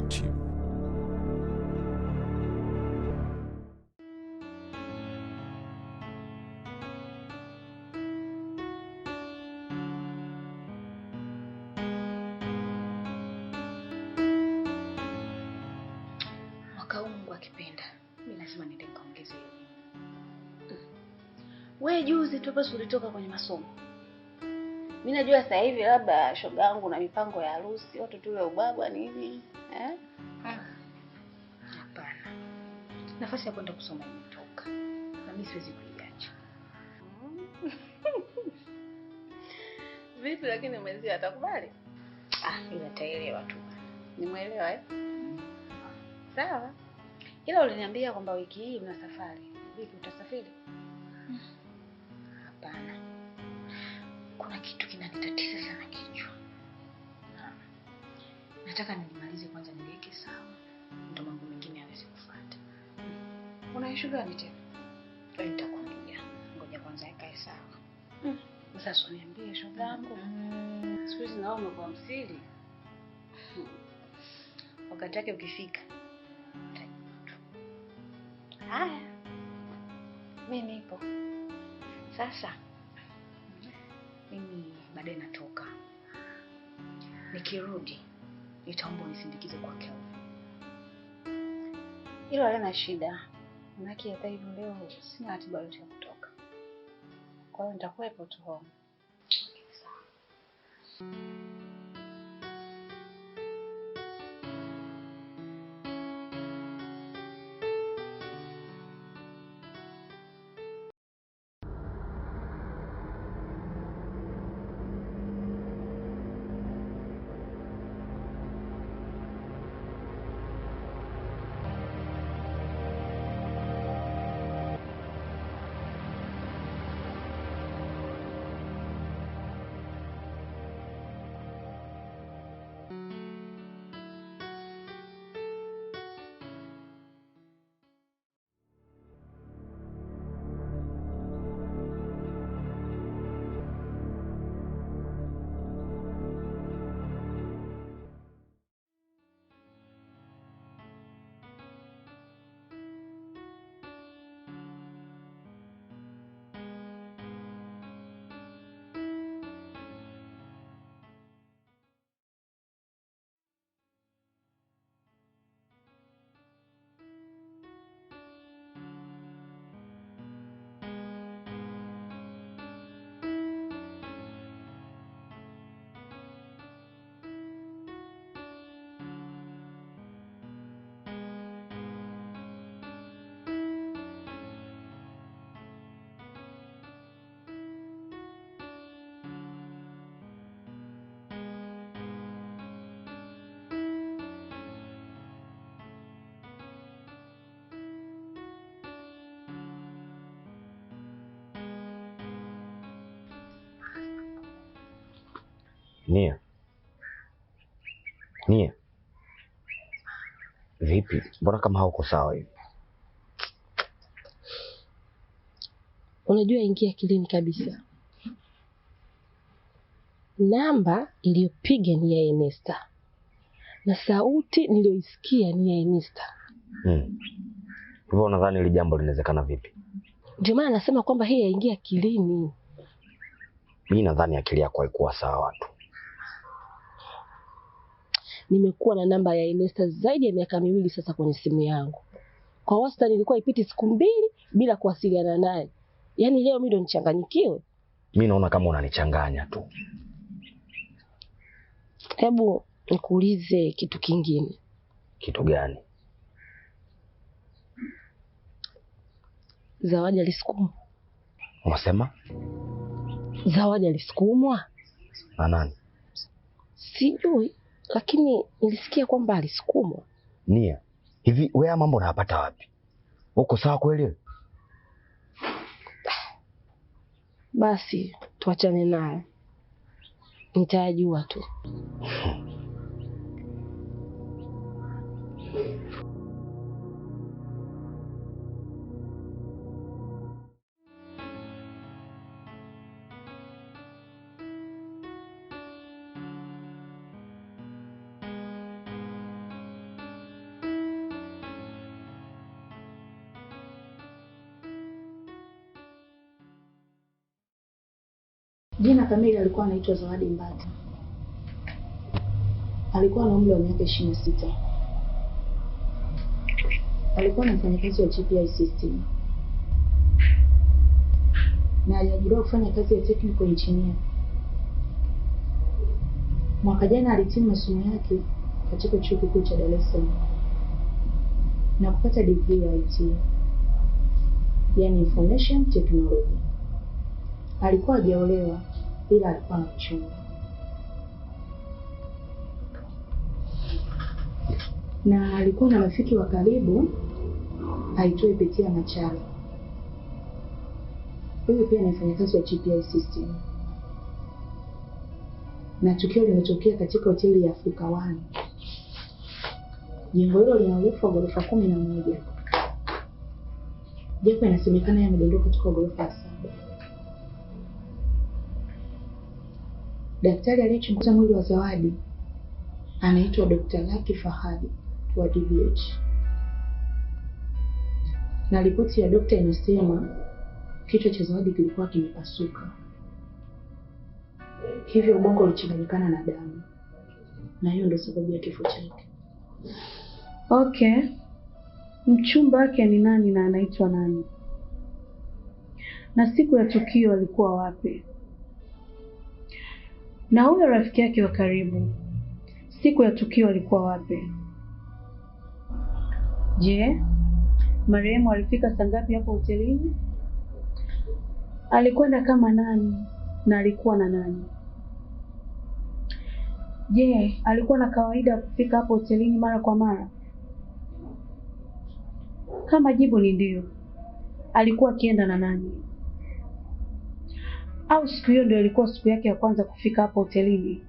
hurt you. Mwaka huu Mungu akipenda, mimi lazima niende nikaongeze elimu. Wewe juzi tu basi ulitoka kwenye masomo. Mimi najua sasa hivi labda shoga yangu na mipango ya harusi, watu tu wa ubaba ni hivi, eh? Hapana. Nafasi ya kwenda kusoma imetoka. Na mimi siwezi kuiacha. Vipi lakini mwenzi atakubali? Ila ataelewa tu. Nimuelewa eh? Sawa. Ila uliniambia kwamba wiki hii una safari. Vipi utasafiri? Hapana. Kuna kitu kinanitatiza sana kichwa. Nataka nimalize kwanza niweke sawa. Ndio mambo mengine yaweze kufuata. Una issue gani tena? Nitakwambia. Ngoja kwanza ikae sawa. Sasa uniambie shoga yangu. Siku hizi naona kwa msiri. Wakati wake ukifika. Haya. Mimi nipo. Sasa mimi baadaye natoka. Nikirudi nitaomba unisindikize kwa Kelvin. Hilo halina shida. Manake hata hivyo leo sina ratiba yote ya kutoka. Kwa hiyo nitakuwepo tu home. Nia. Vipi? Mbona kama hauko sawa hivi? Unajua ingia akilini kabisa. Namba iliyopiga ni ya Enesta. Na sauti niliyoisikia ni ya Enesta. Hivyo unadhani hili jambo linawezekana vipi? Ndio maana nasema kwamba hii yaingia akilini. Mimi nadhani akili yako haikuwa sawa tu. Nimekuwa na namba ya Enesta zaidi ya miaka 2 sasa kwenye simu yangu. Kwa wastani nilikuwa ipiti siku 2 bila kuwasiliana naye. Yaani leo mimi ndo nichanganyikiwe. Mimi naona kama unanichanganya tu. Hebu nikuulize kitu kingine. Kitu gani? Zawadi alisukumwa. Unasema? Zawadi alisukumwa? Na nani? Sijui, lakini nilisikia kwamba alisukumwa. Nia, hivi wewe mambo unayapata wapi? Uko sawa kweli? Basi tuachane naye. Nitajua tu. Jina kamili alikuwa anaitwa Zawadi Mbata. Alikuwa na umri wa miaka 26. Alikuwa anafanya kazi ya GPI system. Na aliajiriwa kufanya kazi ya technical engineer. Mwaka jana alihitimu masomo yake katika chuo kikuu cha Dar es Salaam na kupata degree ya IT, yani information technology. Alikuwa hajaolewa ila alikuwa na mchumba. Na alikuwa na rafiki wa karibu aitwaye Petia Machara. Huyu pia ni mfanyakazi wa GPI system. Na tukio limetokea katika hoteli ya Afrika One. Jengo hilo lina urefu wa ghorofa 11. Japo inasemekana yamedondoka kutoka ghorofa ya 7. Daktari aliyechunguza mwili wa Zawadi anaitwa Dr. Lucky Fahadi wa DBH. Na ripoti ya daktari inasema kichwa cha Zawadi kilikuwa kimepasuka. Hivyo ubongo ulichanganyikana na damu. Na hiyo ndio sababu ya kifo chake. Okay. Mchumba wake ni nani na anaitwa nani? Na siku ya tukio alikuwa wapi? Na huyo rafiki yake wa karibu, siku ya tukio alikuwa wapi? Je, marehemu alifika saa ngapi hapo hotelini? Alikwenda kama nani na alikuwa na nani? Je, alikuwa na kawaida ya kufika hapo hotelini mara kwa mara? Kama jibu ni ndio, alikuwa akienda na nani? Au siku hiyo ndio ilikuwa siku yake ya kwanza kufika hapo hotelini?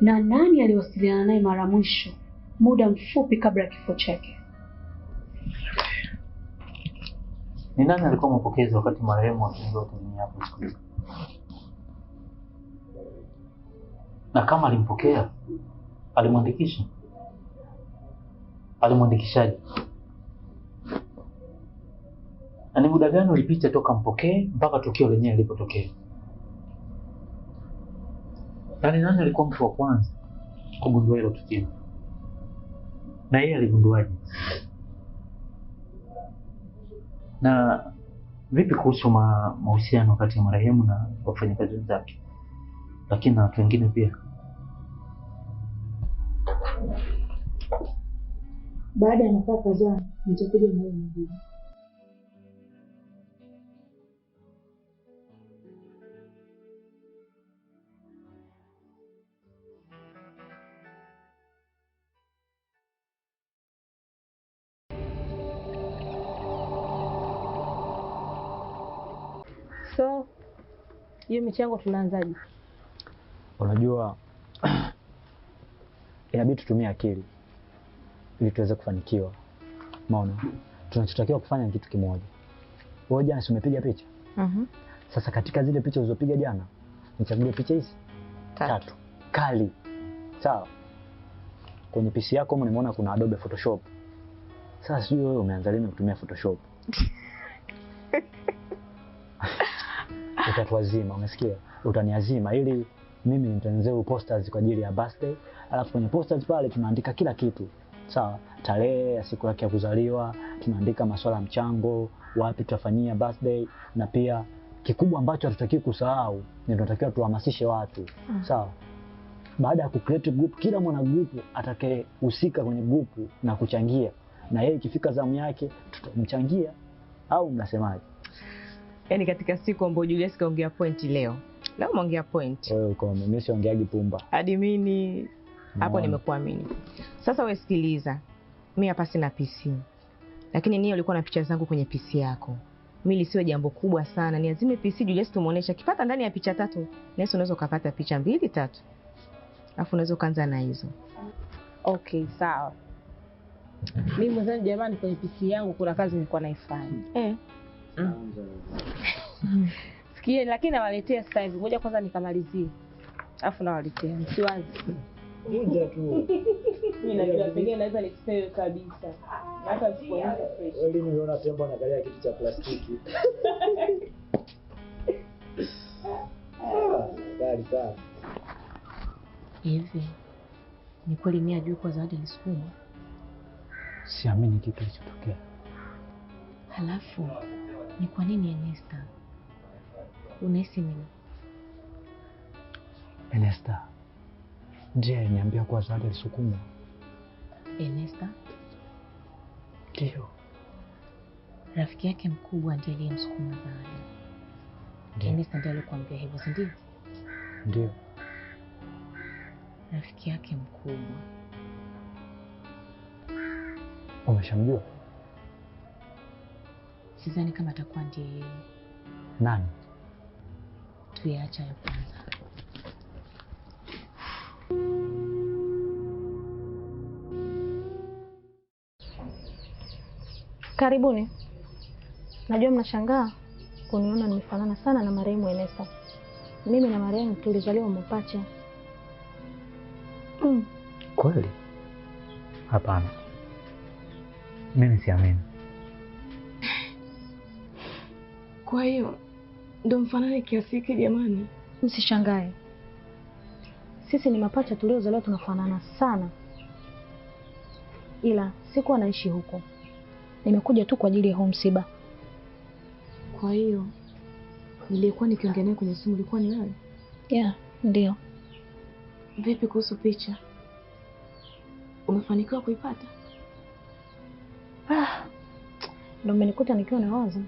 Na nani aliwasiliana naye mara mwisho muda mfupi kabla ya kifo chake? Ni nani alikuwa mapokezi wakati marehemu akiingia hotelini hapo siku hiyo? Na kama alimpokea, alimwandikisha? Alimwandikishaje? Na ni muda gani ulipita toka mpokee mpaka tukio lenyewe lilipotokea? Na ni nani alikuwa mtu wa kwanza kugundua hilo tukio? Na yeye aligunduaje? Na vipi kuhusu mahusiano kati ya marehemu na wafanyakazi wenzake, lakini na watu wengine pia? Baada ya masaa kadhaa nitakuja na wewe mjini. So, hiyo michango tunaanzaje? Unajua inabidi tutumie akili ili tuweze kufanikiwa. Maana tunachotakiwa kufanya ni kitu kimoja. Wewe jana umepiga picha? Sasa katika zile picha ulizopiga jana, nichagulie picha hizi 3 kali. Sawa? Kwenye PC yako nimeona kuna Adobe Photoshop. Sasa sijui wewe umeanza lini kutumia Photoshop? Utatuazima, umesikia? Utaniazima ili mimi nitengenezee posters kwa ajili ya birthday. Alafu kwenye posters pale tunaandika kila kitu. Sawa? Tarehe ya siku yake ya kuzaliwa, tunaandika masuala ya mchango, wapi tutafanyia birthday, na pia kikubwa ambacho hatutaki kusahau ni tunatakiwa tuhamasishe watu. Sawa? Baada ya kucreate group, kila mwana group atakayehusika kwenye group na kuchangia, na yeye ikifika zamu yake tutamchangia, au mnasemaje? Yaani katika siku ambayo Julius kaongea point leo umeongea point. Wewe uko mimi siongeagi pumba. Hadi mimi hapo nimekuamini. Sasa wewe sikiliza. Mimi hapa sina PC. Lakini niyo ulikuwa na picha zangu kwenye PC yako. Mimi lisiwe jambo kubwa sana. Niazime PC Julius tumuonesha kipata ndani ya picha 3. Na hizo unaweza kupata picha 2 3. Alafu unaweza kuanza na hizo. Okay, sawa. Mimi mwanzo jamani kwenye PC yangu kuna kazi nilikuwa naifanya. Sikia, lakini nawaletea sasa hivi. Ngoja kwanza nikamalizie. Alafu nawaletea. Msiwazi. Ngoja tu. Mimi najua pengine naweza nisipewe kabisa. Hata sikuonyesha fresh. Wewe nimeona tembo anagalia kitu cha plastiki. kali sana. Hivi ni kweli Nia ajui kwa Zawadi alisukumwa? Siamini kitu kilichotokea. Halafu ni kwa nini Enesta? Unahisi nini? Enesta ndiye aliniambia kuwa Zawadi alisukumwa. Enesta? Ndio. Rafiki yake mkubwa ndiye aliyemsukuma Zawadi. Enesta ndiye alikwambia hivyo, si ndio? Ndio. Rafiki yake mkubwa. Umeshamjua? Sidhani kama atakuwa ndiye yeye. Nani? Tuyaacha ya kwanza. Karibuni. Najua mnashangaa kuniona nimefanana sana na marehemu Enesta. Mimi na marehemu tulizaliwa mapacha. Kweli? Hapana. Mimi siamini. Kwa hiyo ndo mfanane kiasi hiki jamani? Msishangae. Sisi ni mapacha tuliozaliwa tunafanana sana. Ila sikuwa naishi huko. Nimekuja tu kwa ajili ya huu msiba. Kwa hiyo nilikuwa nikiongea naye kwenye simu ilikuwa ni wewe? Yeah, ndio. Vipi kuhusu picha? Umefanikiwa kuipata? Ndio umenikuta nikiwa na wazo.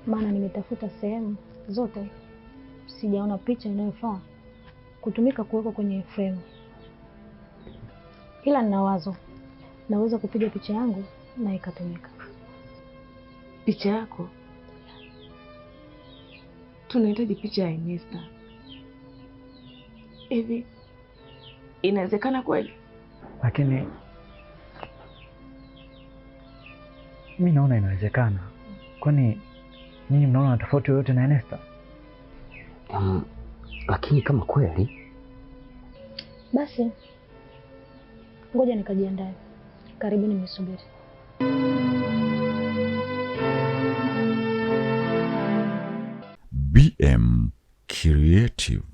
Maana nimetafuta sehemu zote sijaona picha inayofaa kutumika kuwekwa kwenye frame. Ila nina wazo. Naweza kupiga picha yangu na ikatumika. Picha yako? Tunahitaji picha ya Enesta. Hivi inawezekana kweli? Lakini mimi naona inawezekana. Kwani nyinyi mnaona tofauti yoyote na Enesta? Lakini kama kweli, basi ngoja nikajiandae. Karibuni mnisubiri. BM Creative.